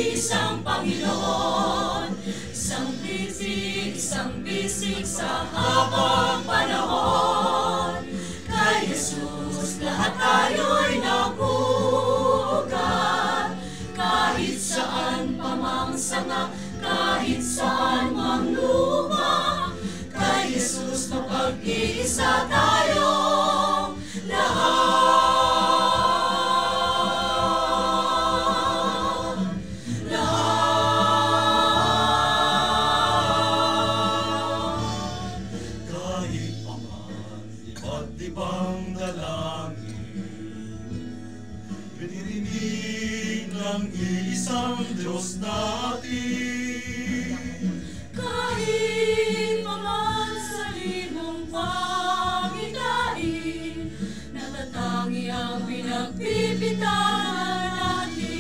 mag-iisang Panginoon. Isang bisig sa habang panahon. Kay Jesus lahat tayo'y nagugat. Kahit saan pa mang sanga, kahit saan mang lupa, kay Jesus mapag-iisa tayong lahat. Kahit pa man iba't ibang dalangin, pinirinig ng iisang Diyos natin. Kahit pa man sa limong pangitain, natatangi ang pinagpipitahan natin.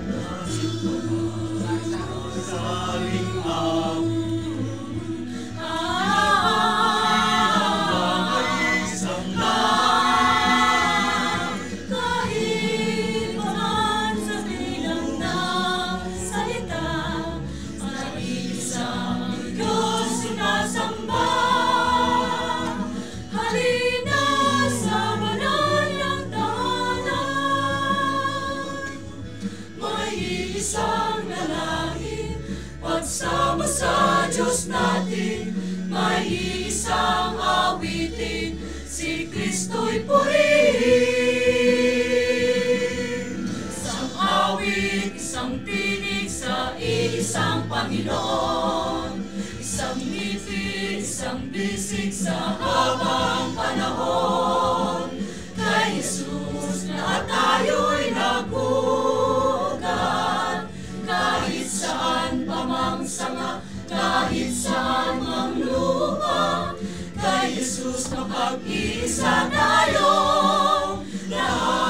Kahit pa man saling awit, kahit pa man sa bilang ng salita, mag-iisang Diyos sinasamba. Halina sa banal ng tahanan, may iisang dalangin, pagsama sa Diyos natin, may iisang awitin, si Kristo'y purihin. Isang awit, isang tinig sa iisang Panginoon, isang ngipin, isang bisig sa habang panahon. Kay Jesus lahat tayo'y nagugat. Kahit saan pa mang sanga, kahit saan mang lupa, kay Jesus mapag-iisa tayong lahat.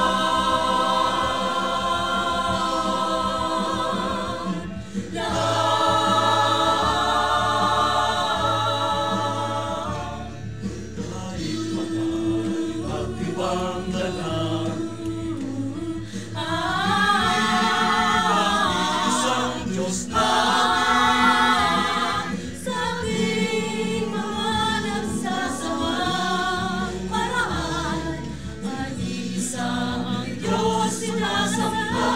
kahit pa man iba't ibang dalangin, isang Diyos natin. Sa ating mga nagsasawang paraan, mag-iisa ang Diyos sinasamba.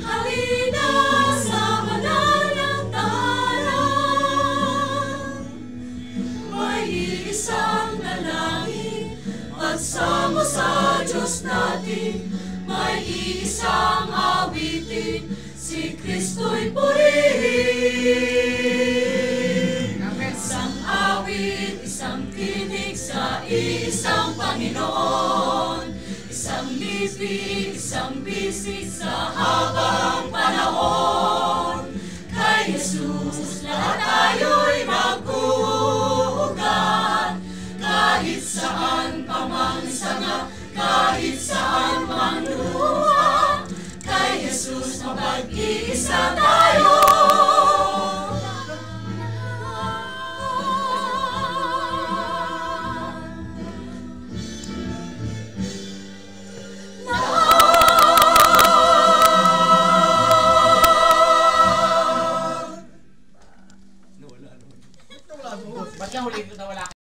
Halina sa banal ng tahanan, may iisang dalangin, pagsama sa Diyos natin, may iisang awitin, si Kristo'y purihin. Isang awit, isang tinig sa isang Panginoon, isang ngipin, isang bisig sa habang panahon. Kay Jesus lahat tayo'y nagugat. Kahit saan pa mang sanga, kahit saan mang lupa, kay Jesus mapag-iisa tayo. Ba't ka huli ko na wala?